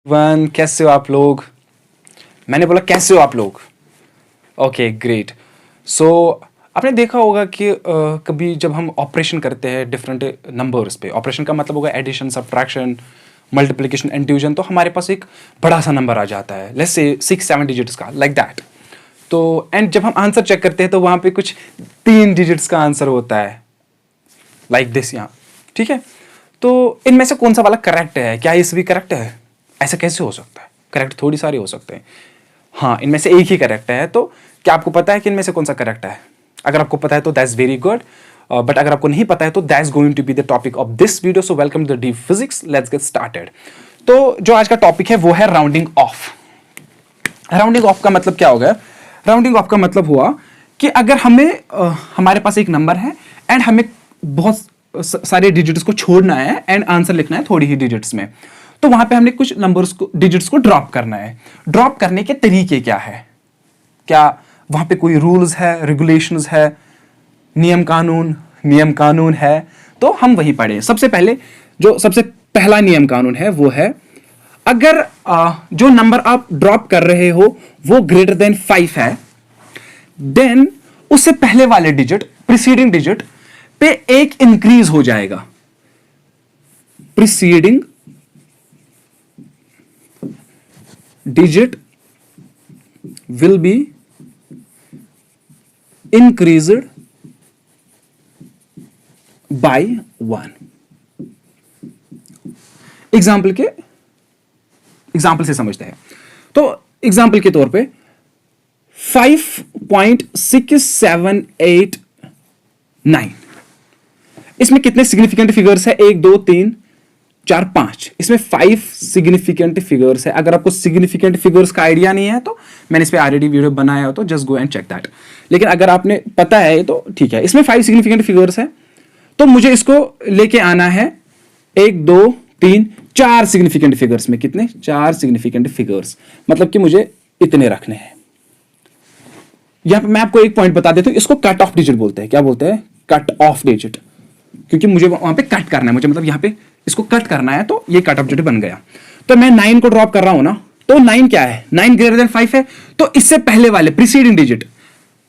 One कैसे हो आप लोग। मैंने बोला कैसे हो आप लोग। Okay great. सो आपने देखा होगा कि कभी जब हम ऑपरेशन करते हैं डिफरेंट नंबर्स पे, ऑपरेशन का मतलब होगा addition, subtraction, multiplication and division, तो हमारे पास एक बड़ा सा नंबर आ जाता है, लेट्स से 6-7 डिजिट्स का, लाइक दैट। तो एंड जब हम आंसर चेक करते हैं तो वहाँ पे कुछ 3 डिजिट्स का आंसर होता है, लाइक दिस यहाँ। ठीक है, तो इनमें से कौन सा वाला करेक्ट है? क्या ये सभी करेक्ट है? ऐसा कैसे हो सकता है? करेक्ट थोड़ी सारे हो सकते हैं। हाँ, इनमें से एक ही करेक्ट है। तो क्या आपको पता है कि इनमें से कौन सा करेक्ट है? अगर आपको पता है तो दैट्स वेरी गुड, बट अगर आपको नहीं पता है तो that's going to be the topic of this video. So welcome to the deep physics, let's get started. तो जो आज का टॉपिक है वो है राउंडिंग ऑफ। राउंडिंग ऑफ का मतलब क्या हो गया? राउंडिंग ऑफ का मतलब हुआ कि अगर हमें हमारे पास एक नंबर है एंड हमें बहुत सारे डिजिट्स को छोड़ना है एंड आंसर लिखना है थोड़ी ही डिजिट्स में, तो वहां पे हमने कुछ नंबर्स को, डिजिट्स को ड्रॉप करना है। ड्रॉप करने के तरीके क्या है? क्या वहां पे कोई रूल्स है, रेगुलेशंस है, नियम कानून है? तो हम वही पढ़े। सबसे पहले जो सबसे पहला नियम कानून है वो है, अगर जो नंबर आप ड्रॉप कर रहे हो वो ग्रेटर देन 5 है, देन उससे पहले वाले डिजिट, प्रीसीडिंग डिजिट पे एक इंक्रीज हो जाएगा। Preceding digit will be increased by 1। Example से समझते हैं। तो एग्जाम्पल के तौर पे 5.6789, इसमें कितने सिग्निफिकेंट फिगर्स है? 1 2 3 4 5। इसमें 5 सिग्निफिकेंट फिगर्स है। अगर आपको सिग्निफिकेंट फिगर्स का आइडिया नहीं है तो मैंने इस पे ऑलरेडी वीडियो बनाया हो, तो just go and check that. लेकिन अगर आपने पता है तो ठीक है। इसमें 5 सिग्निफिकेंट फिगर्स है, तो मुझे इसको लेके आना है 1 2 3 4 सिग्निफिकेंट फिगर्स में। कितने? 4 सिग्निफिकेंट फिगर्स, मतलब कि मुझे इतने रखने हैं। यहां पे मैं आपको एक पॉइंट बता देता हूं, इसको कट ऑफ डिजिट बोलते हैं। क्या बोलते हैं? कट ऑफ डिजिट, क्योंकि मुझे वहां पे कट करना है, मुझे मतलब यहां पे इसको कट करना है, तो ये कट ऑफ डिजिट बन गया। तो मैं 9 को ड्रॉप कर रहा हूं ना, तो 9 क्या है? 9 ग्रेटर देन 5 है, तो इससे पहले वाले preceding digit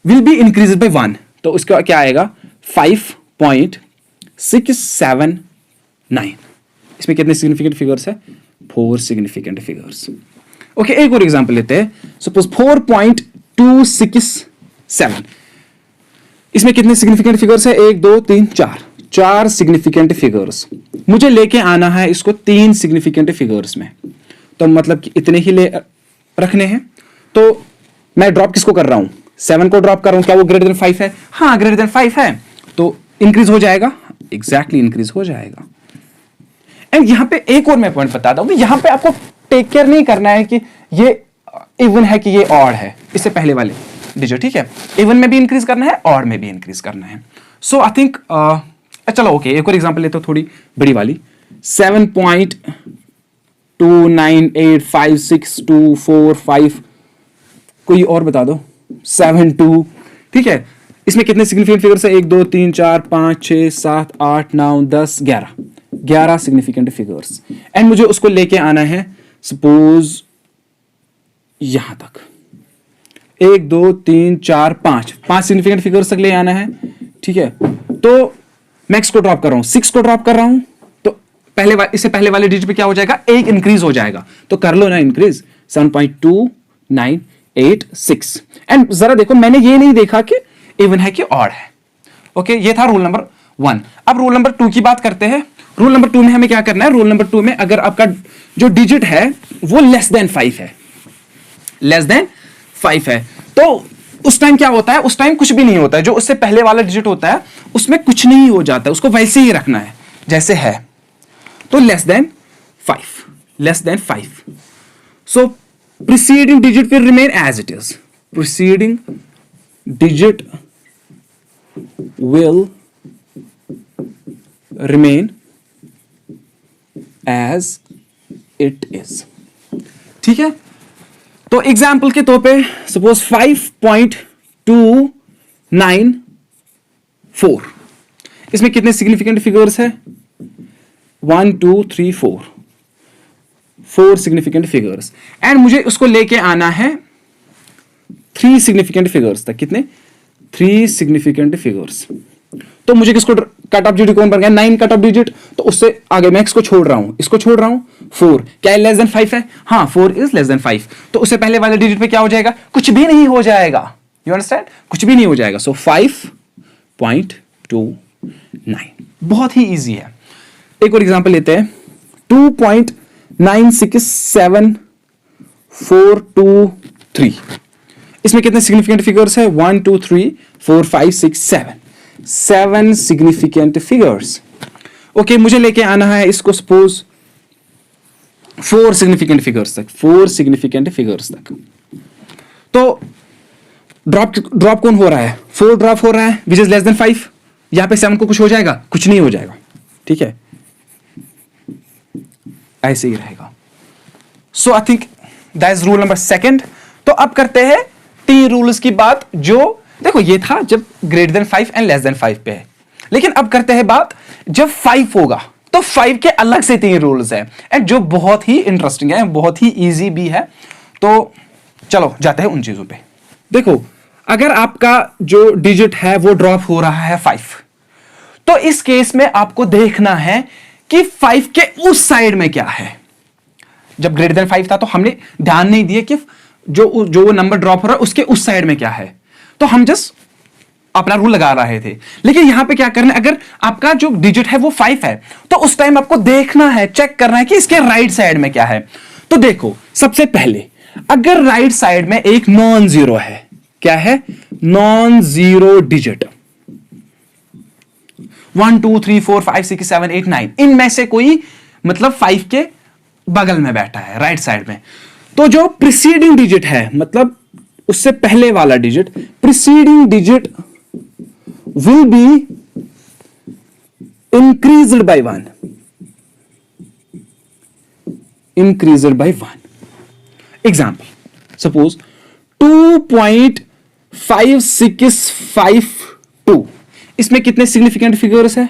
will be increase by 1। तो उसका क्या आएगा? 5.679। इसमें कितने सिग्निफिकेंट फिगर्स है? 4 सिग्निफिकेंट फिगर्स। ओके, एक और एग्जांपल लेते हैं। सपोज 4.267, इसमें कितने सिग्निफिकेंट फिगर्स है? 1 2 3 4 सिग्निफिकेंट फिगर्स। मुझे लेके आना है इसको 3 सिग्निफिकेंट फिगर्स में, तो मतलब कि इतने ही ले रखने हैं। तो मैं ड्रॉप किसको कर रहा हूं? 7 को ड्रॉप कर रहा हूं। क्या वो ग्रेटर देन 5 है? हाँ, ग्रेटर देन 5 है, तो इंक्रीज हो जाएगा। एग्जैक्टली इंक्रीज हो जाएगा। एंड यहां पे एक और मैं पॉइंट बताता हूं कि यहां पे आपको टेक केयर नहीं करना है कि ये इवन है कि ये ऑड है, इससे पहले वाले डिजिट। ठीक है, इवन में भी इंक्रीज करना है, ऑड में भी इंक्रीज करना है। सो आई थिंक चलो ओके, एक और एग्जांपल लेते हो, थोड़ी बड़ी वाली। 7.29856245, कोई और बता दो। 72। ठीक है, इसमें कितने सिग्निफिकेंट फिगर्स है? 1 2 3 4 5 6 7 8 9 10 11 सिग्निफिकेंट फिगर्स। एंड मुझे उसको लेके आना है सपोज यहां तक। 1 2 3 4 5 सिग्निफिकेंट फिगर्स तक ले आना है। ठीक है, तो मैक्स को ड्रॉप कर रहा हूं, 6 को ड्रॉप कर रहा हूं, तो इससे पहले वाले डिजिट पे क्या हो जाएगा? 1 इंक्रीज हो जाएगा। तो कर लो ना इंक्रीज, 7.2986। एंड जरा देखो, मैंने ये नहीं देखा कि इवन है कि ऑड है। ओके, ये था रूल नंबर 1। अब रूल नंबर 2 की बात करते हैं। रूल नंबर 2 में हमें क्या करना है? रूल नंबर 2 में अगर आपका जो डिजिट है वो लेस देन 5 है, लेस देन 5 है, तो उस टाइम क्या होता है? उस टाइम कुछ भी नहीं होता है। जो उससे पहले वाला डिजिट होता है उसमें कुछ नहीं हो जाता है, उसको वैसे ही रखना है जैसे है। तो less than 5। So preceding digit will remain as it is. Preceding digit will remain as it is. ठीक है, तो एग्जाम्पल के तौर पे सपोज 5.294, इसमें कितने सिग्निफिकेंट फिगर्स है? 1 2 3 4। 4 सिग्निफिकेंट फिगर्स एंड मुझे उसको लेके आना है 3 सिग्निफिकेंट फिगर्स तक। कितने? 3 सिग्निफिकेंट फिगर्स। तो मुझे किसको कट ऑफ डिजिट कौन बन गया? 9 कट ऑफ डिजिट। तो उससे आगे मैं इसको छोड़ रहा हूं, इसको छोड़ रहा हूं। 4 क्या लेस देन 5 है? हाँ, 4 इज लेस देन 5। तो उससे पहले वाले डिजिट पे क्या हो जाएगा? कुछ भी नहीं हो जाएगा। You understand? कुछ भी नहीं हो जाएगा। सो 5.29 बहुत ही इजी है। एक और एग्जांपल लेते हैं। 2.967423। इसमें कितने सिग्निफिकेंट फिगर्स है? 1 2 3 4 5 6 7 7 सिग्निफिकेंट फिगर्स। ओके, मुझे लेके आना है इसको सपोज 4 सिग्निफिकेंट फिगर्स तक। 4 सिग्निफिकेंट फिगर्स तक। तो ड्रॉप कौन हो रहा है? 4 ड्रॉप हो रहा है विच इज लेस देन 5। यहां पे 7 को कुछ हो जाएगा? कुछ नहीं हो जाएगा। ठीक है, ऐसे ही रहेगा। So I think that is rule number 2। तो अब करते हैं 3 रूल्स की बात। जो देखो, ये था जब greater than 5 and less than 5 पे है, लेकिन अब करते हैं बात जब 5 होगा तो 5 के अलग से 3 रूल्स हैं एंड जो बहुत ही इंटरेस्टिंग है, बहुत ही इजी भी है। तो चलो जाते हैं उन चीजों पे। देखो, अगर आपका जो डिजिट है वो ड्रॉप हो रहा है 5, तो इस केस में आपको देखना है कि 5 के उस साइड में क्या है। जब ग्रेटर देन 5 था तो हमने ध्यान नहीं दिया कि जो नंबर ड्रॉप हो रहा है उसके उस साइड में क्या है, तो हम जस्ट अपना रूल लगा रहे थे। लेकिन यहां पे क्या करना है, अगर आपका जो डिजिट है वो 5 है तो उस टाइम आपको देखना है, चेक करना है कि इसके राइट साइड में क्या है। तो देखो, सबसे पहले अगर राइट साइड में एक नॉन जीरो है, क्या है? नॉन जीरो डिजिट 1 2 3 4 5 6 7 8 9 इनमें से कोई मतलब 5 के बगल में बैठा है राइट साइड में, तो जो प्रीसीडिंग डिजिट है मतलब उससे पहले वाला digit, preceding digit will be increased by 1। Increased by 1। Example, suppose 2.5652। इसमें कितने सिग्निफिकेंट फिगर्स है?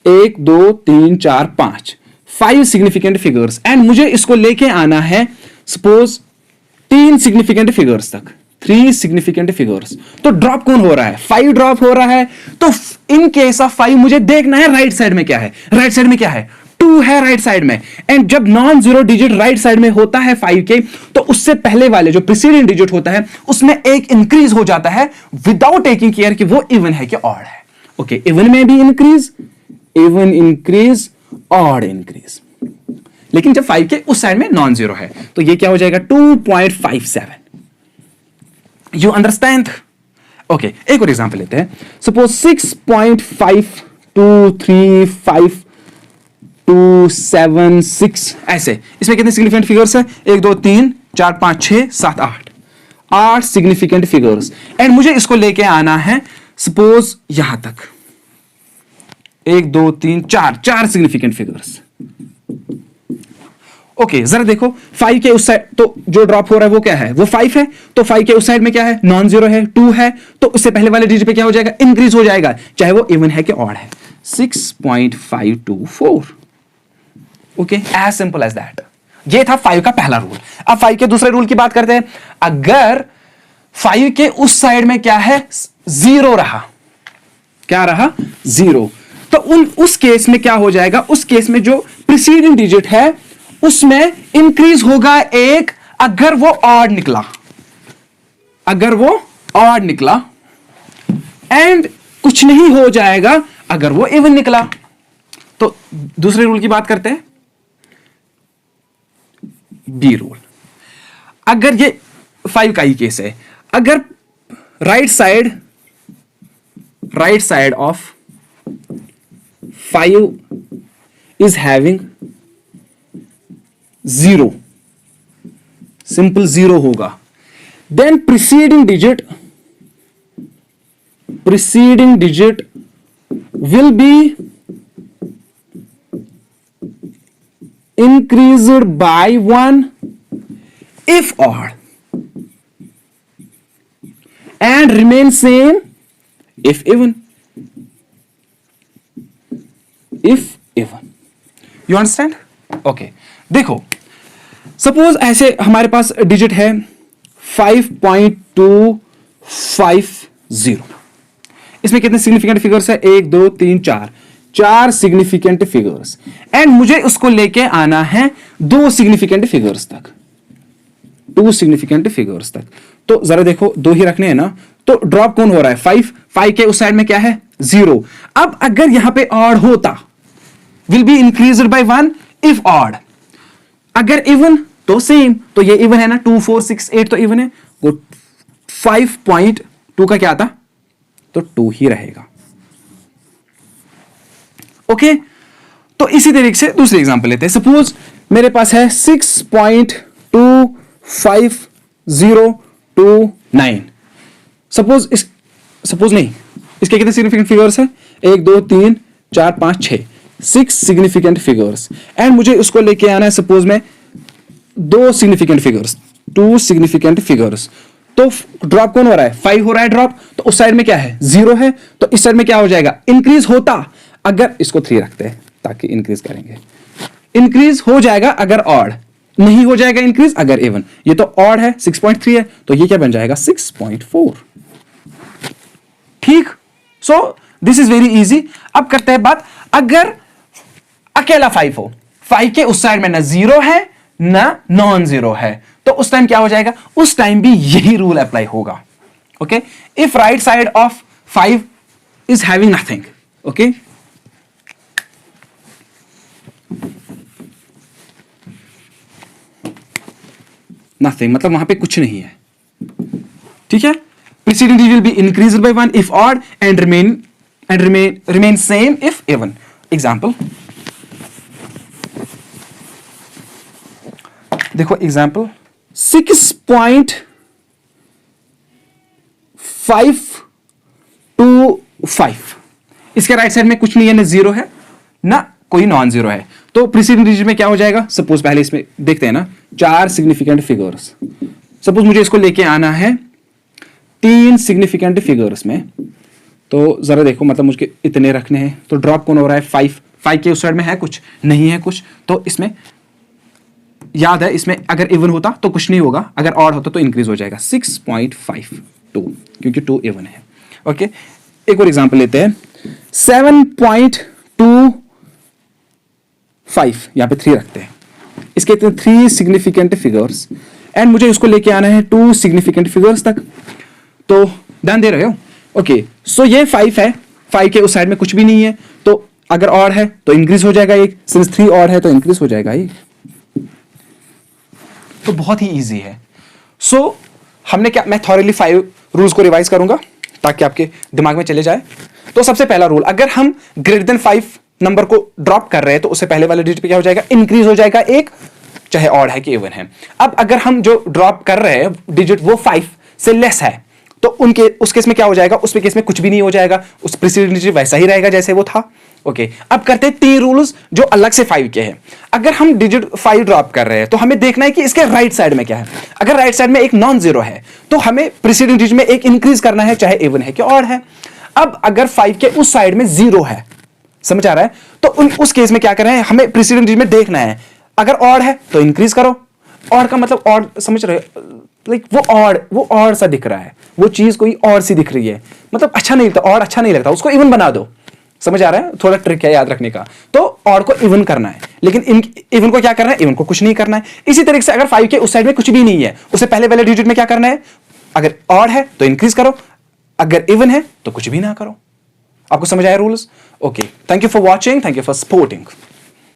1 2 3 4 5 5 सिग्निफिकेंट फिगर्स एंड मुझे इसको लेके आना है सपोज 3 सिग्निफिकेंट फिगर्स तक। 3 सिग्निफिकेंट फिगर्स। तो ड्रॉप कौन हो रहा है? 5 ड्रॉप हो रहा है। तो इन केस ऑफ 5 मुझे देखना है राइट साइड में क्या है। राइट साइड में क्या है? 2 है राइट साइड में। एंड जब non zero digit right side में होता है 5 के, तो उससे पहले वाले जो प्रीसीडिंग डिजिट होता है उसमें एक इंक्रीज हो जाता है विदाउट टेकिंग केयर कि वो इवन है कि ऑड है। ओके, इवन में भी increase, even increase, odd increase. लेकिन जब 5 के उस साइड में नॉन जीरो है तो ये क्या हो जाएगा? 2.57। You understand? ओके, एक और एग्जांपल लेते हैं। सपोज 6.52235276 ऐसे। इसमें कितने सिग्निफिकेंट फिगर्स है? 1 2 3 4 5 6 7 8 8 सिग्निफिकेंट फिगर्स एंड मुझे इसको लेके आना है सपोज यहां तक 1 2 3 4 सिग्निफिकेंट फिगर्स। ओके, जरा देखो 5 के उस साइड तो जो ड्रॉप हो रहा है वो क्या है? वो 5 है। तो 5 के उस साइड में क्या है? नॉन जीरो है, 2 है। तो उससे पहले वाले डिजिट पे क्या हो जाएगा? इंक्रीज हो जाएगा, चाहे वो इवन है कि ऑड है। 6.524। Okay, as simple as that. ये था 5 का पहला रूल। अब 5 के दूसरे रूल की बात करते हैं। अगर 5 के उस साइड में क्या है? जीरो रहा। क्या रहा? जीरो। तो उस केस में क्या हो जाएगा? उस केस में जो प्रीसीडिंग डिजिट है उसमें इंक्रीज होगा 1 अगर वो ऑड निकला। अगर वो ऑड निकला एंड कुछ नहीं हो जाएगा अगर वो इवन निकला। तो दूसरे रूल की बात करते हैं, बी रूल। अगर ये 5 का ही केस है, अगर right side of 5 is having 0, simple 0 होगा, then preceding digit will be increased by 1 if odd and remain same if even. You understand? Okay देखो, सपोज ऐसे हमारे पास डिजिट है 5.250। इसमें कितने सिग्निफिकेंट फिगर्स है? 1 2 3 4, 4 सिग्निफिकेंट फिगर्स। एंड मुझे उसको लेके आना है 2 सिग्निफिकेंट फिगर्स तक, 2 सिग्निफिकेंट फिगर्स तक। तो जरा देखो, 2 ही रखने हैं ना, तो ड्रॉप कौन हो रहा है? 5 के उस साइड में क्या है? 0। अब अगर यहां पे ऑड होता, will be increased by 1 if odd. अगर इवन तो सेम, तो ये इवन है ना, 2 4 6 8 तो इवन है, वो 5.2 का क्या आता? तो 2 ही रहेगा। ओके तो इसी तरीके से दूसरे एग्जांपल लेते हैं। सपोज मेरे पास है 6.25029। सपोज नहीं, इसके कितने सिग्निफिकेंट फिगर्स है? 1 2 3 4 5 6, 6 सिग्निफिकेंट फिगर्स। एंड मुझे उसको लेके आना है सपोज में 2 सिग्निफिकेंट फिगर्स, 2 सिग्निफिकेंट फिगर्स। तो ड्रॉप कौन हो रहा है? 5 हो रहा है ड्रॉप। तो उस साइड में क्या है? 0 है। तो इस साइड में क्या हो जाएगा? इंक्रीज होता, अगर इसको 3 रखते हैं ताकि इंक्रीज करेंगे, इंक्रीज हो जाएगा अगर ऑड, नहीं हो जाएगा इंक्रीज अगर इवन। ये तो ऑड है, 6.3 है, तो ये क्या बन जाएगा? 6.4। ठीक, so this is very easy. अब करते हैं बात, अगर अकेला 5 हो, 5 के उस साइड में ना 0 है ना नॉन 0 है, तो उस टाइम क्या हो जाएगा? उस टाइम भी यही रूल अप्लाई होगा। Okay, if right side of 5 is having nothing, okay, nothing मतलब वहां पे कुछ नहीं है। ठीक है, preceding digit will be increased by 1 if odd and remain same if even. Example, देखो एग्जाम्पल 6.525। इसके राइट साइड में कुछ नहीं है, ना 0 है ना कोई नॉन 0 है। तो प्रीसीडिंग डिजिट में क्या हो जाएगा? सपोज पहले इसमें देखते हैं ना, 4 सिग्निफिकेंट फिगर्स। सपोज मुझे इसको लेके आना है 3 सिग्निफिकेंट फिगर्स में, तो जरा देखो, मतलब मुझे इतने रखने हैं। तो ड्रॉप कौन हो रहा है? 5 के उस साइड में है कुछ? नहीं है कुछ। तो इसमें याद है, इसमें अगर इवन होता तो कुछ नहीं होगा, अगर ऑड होता तो इंक्रीज हो जाएगा 6.52, क्योंकि 2 इवन है। ओके, एक और एग्जांपल लेते हैं 7.25, यहां पे 3 रखते हैं। इसके 3 सिग्निफिकेंट फिगर्स, एंड मुझे उसको लेके आना है 2 सिग्निफिकेंट फिगर्स तक। तो ध्यान दे रहे हो? ओके, सो ये 5 है, 5 के उस साइड में कुछ भी नहीं है, तो अगर ऑड है तो इंक्रीज हो जाएगा 1, सिंस 3 ऑड है तो इंक्रीज हो जाएगा 1। तो बहुत ही इजी है। सो हमने क्या, मैं थॉरली 5 रूल्स को रिवाइज करूंगा ताकि आपके दिमाग में चले जाए। तो सबसे पहला रूल, अगर हम ग्रेटर देन 5 नंबर को ड्रॉप कर रहे हैं तो उससे पहले वाले डिजिट पे क्या हो जाएगा? इंक्रीज हो जाएगा 1, चाहे ऑड है कि इवन है। अब अगर हम जो ड्रॉप कर रहे हैं डिजिट वो 5 से लेस है, तो उस केस में क्या हो जाएगा? उस केस में कुछ भी नहीं हो जाएगा, उस प्रीसीडिंग डिजिट वैसा ही रहेगा जैसे वो था। ओके, अब करते हैं 3 रूल्स जो अलग से 5 के हैं। अगर हम डिजिट 5 ड्रॉप कर रहे हैं तो हमें देखना है कि इसके राइट साइड में क्या है। अगर राइट साइड में एक नॉन 0 है तो हमें प्रीसीडिंग डिजिट में एक इंक्रीज करना है, चाहे इवन है कि ऑड है। अब अगर 5 के उस साइड में 0 है, समझ आ रहा है? तो उस केस में क्या करना है? हमें प्रीसीडिंग डिजिट में देखना है, अगर ऑड है तो इंक्रीज करो। ऑड का मतलब ऑड, समझ रहे हो? लाइक वो ऑड सा दिख रहा है, वो चीज कोई और सी दिख रही है, मतलब अच्छा नहीं लगता, ऑड अच्छा नहीं लगता, उसको इवन बना दो। समझ आ रहा है? थोड़ा ट्रिक है याद रखने का। तो ऑड को इवन करना है, लेकिन इवन को क्या करना है? इवन को कुछ नहीं करना है। इसी तरीके से अगर 5 के उस साइड में कुछ भी नहीं है, उससे पहले वाले डिजिट में क्या करना है? अगर ऑड है तो इंक्रीज करो, अगर इवन है तो कुछ भी ना करो। आपको समझ आया rules? Okay, thank you for watching, thank you for supporting.